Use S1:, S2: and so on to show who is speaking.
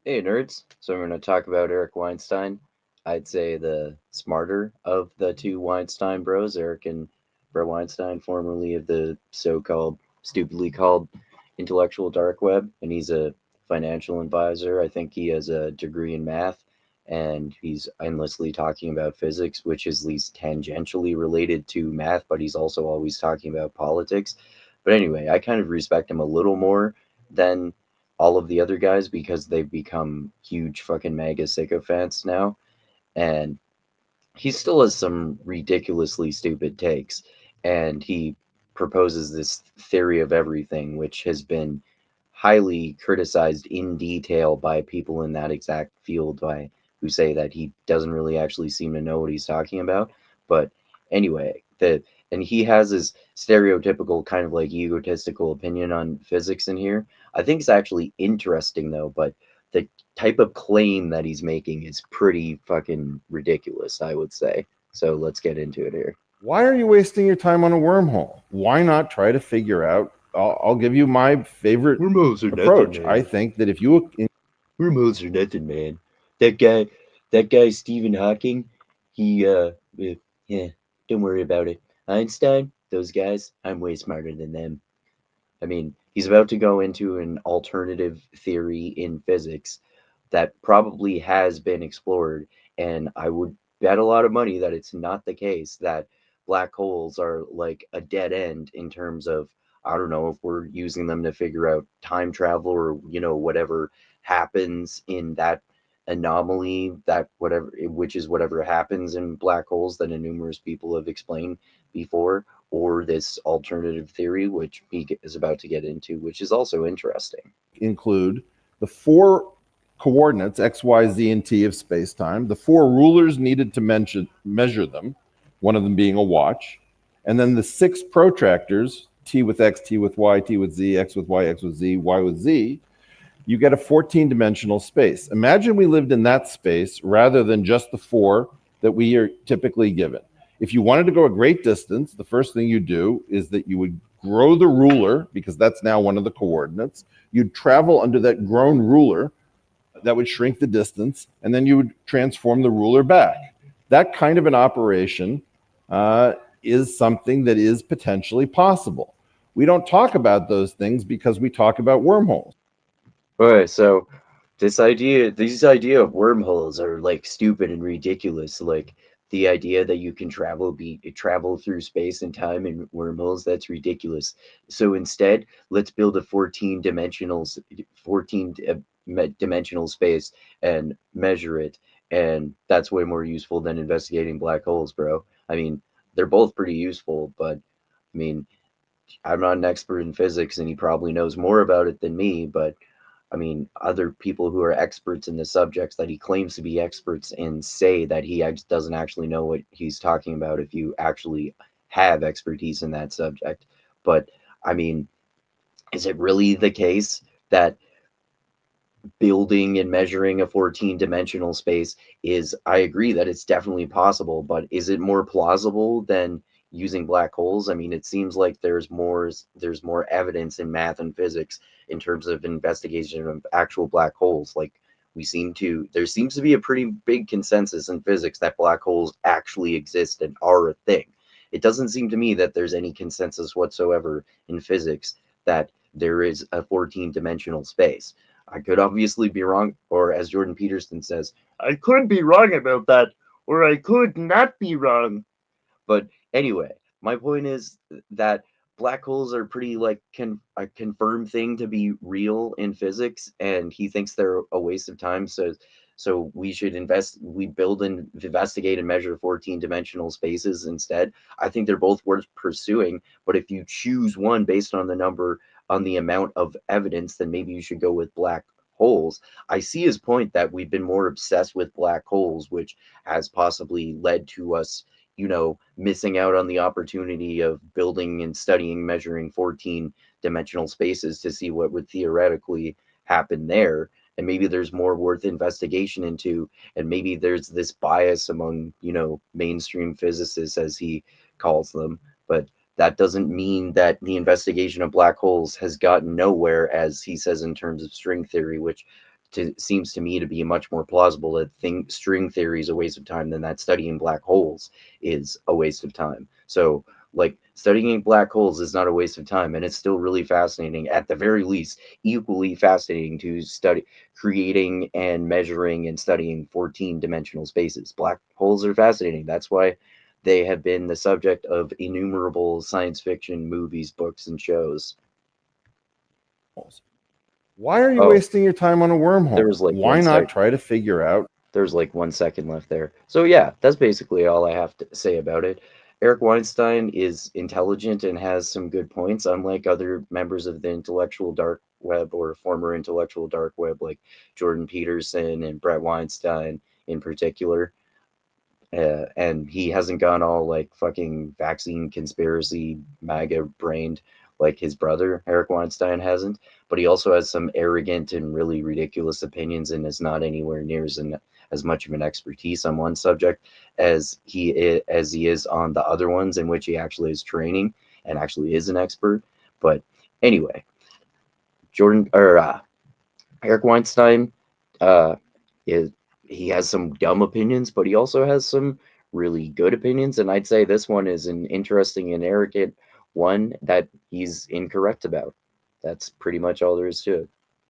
S1: Hey, nerds. So, I'm going to talk about Eric Weinstein. I'd say the smarter of the two Weinstein bros, Eric and Bro Weinstein, formerly of the so called, stupidly called intellectual dark web. And he's a financial advisor. I think he has a degree in math. And he's endlessly talking about physics, which is at least tangentially related to math, but he's also always talking about politics. But anyway, I kind of respect him a little more than all of the other guys because they've become huge fucking mega sycophants now. And he still has some ridiculously stupid takes. And he proposes this theory of everything, which has been highly criticized in detail by people in that exact field by who say that he doesn't really actually seem to know what he's talking about. But anyway, the and he has his stereotypical kind of like egotistical opinion on physics in here. I think it's actually interesting though, but the type of claim that he's making is pretty fucking ridiculous, I would say. So let's get into it here.
S2: Why are you wasting your time on a wormhole? Why not try to figure out? I'll give you my favorite
S1: Wormholes are nothing,
S2: approach. I
S1: man.
S2: think that if you
S1: Wormholes are nothing, man. That guy, that guy Stephen Hawking, he, yeah, don't worry about it. Einstein, those guys, I'm way smarter than them. I mean, he's about to go into an alternative theory in physics that probably has been explored, and I would bet a lot of money that it's not the case that black holes are like a dead end in terms of I don't know if we're using them to figure out time travel or whatever happens in that anomaly that whatever which is whatever happens in black holes that numerous people have explained before, or this alternative theory, which he is about to get into, which is also interesting.
S2: include the four coordinates x, y, z, and t of space-time, the four rulers needed to measure them, one of them being a watch, and then the six protractors, t with x, t with y, t with z, x with y, x with z, y with z, you get a 14-dimensional space. Imagine we lived in that space rather than just the four that we are typically given. If you wanted to go a great distance, the first thing you do is that you would grow the ruler, because that's now one of the coordinates. You'd travel under that grown ruler, that would shrink the distance, and then you would transform the ruler back. That kind of an operation is something that is potentially possible. We don't talk about those things because we talk about wormholes.
S1: Okay, so these idea of wormholes are like stupid and ridiculous. Like the idea that you can travel through space and time in wormholes, that's ridiculous. So instead, let's build a 14 dimensional space and measure it, and that's way more useful than investigating black holes, bro. I mean, they're both pretty useful, but I mean, I'm not an expert in physics, and he probably knows more about it than me, but I mean, other people who are experts in the subjects that he claims to be experts in say that he doesn't actually know what he's talking about if you actually have expertise in that subject. But I mean, is it really the case that building and measuring a 14 dimensional space is, I agree that it's definitely possible, but is it more plausible than using black holes? I mean, it seems like there's more evidence in math and physics in terms of investigation of actual black holes. Like there seems to be a pretty big consensus in physics that black holes actually exist and are a thing. It doesn't seem to me that there's any consensus whatsoever in physics that there is a 14 dimensional space. I could obviously be wrong, or as Jordan Peterson says, I could be wrong about that, or I could not be wrong. But anyway, my point is that black holes are pretty like a confirmed thing to be real in physics, and he thinks they're a waste of time. So we build and investigate and measure 14 dimensional spaces instead. I think they're both worth pursuing, but if you choose one based on the amount of evidence, then maybe you should go with black holes. I see his point that we've been more obsessed with black holes, which has possibly led to us missing out on the opportunity of building and studying, measuring 14 dimensional spaces to see what would theoretically happen there. And maybe there's more worth investigation into. And maybe there's this bias among, mainstream physicists, as he calls them. But that doesn't mean that the investigation of black holes has gotten nowhere, as he says in terms of string theory, which seems to me to be much more plausible that string theory is a waste of time than that studying black holes is a waste of time. So, like, studying black holes is not a waste of time, and it's still really fascinating, at the very least, equally fascinating to study creating and measuring and studying 14-dimensional spaces. Black holes are fascinating. That's why they have been the subject of innumerable science fiction movies, books, and shows.
S2: Why are you
S1: Oh,
S2: wasting your time on a
S1: there
S2: wormhole?
S1: was like
S2: Why not try to figure out?
S1: there's like 1 second left there. So yeah, that's basically all I have to say about it. Eric Weinstein is intelligent and has some good points, unlike other members of the intellectual dark web or former intellectual dark web like Jordan Peterson and Brett Weinstein in particular. And he hasn't gone all like fucking vaccine conspiracy MAGA brained like his brother Eric Weinstein hasn't, but he also has some arrogant and really ridiculous opinions and is not anywhere near as much of an expertise on one subject as he is on the other ones in which he actually is training and actually is an expert. But anyway, Jordan or Eric Weinstein, uh, is he has some dumb opinions, but he also has some really good opinions, and I'd say this one is an interesting and arrogant one that he's incorrect about. That's pretty much all there is to it.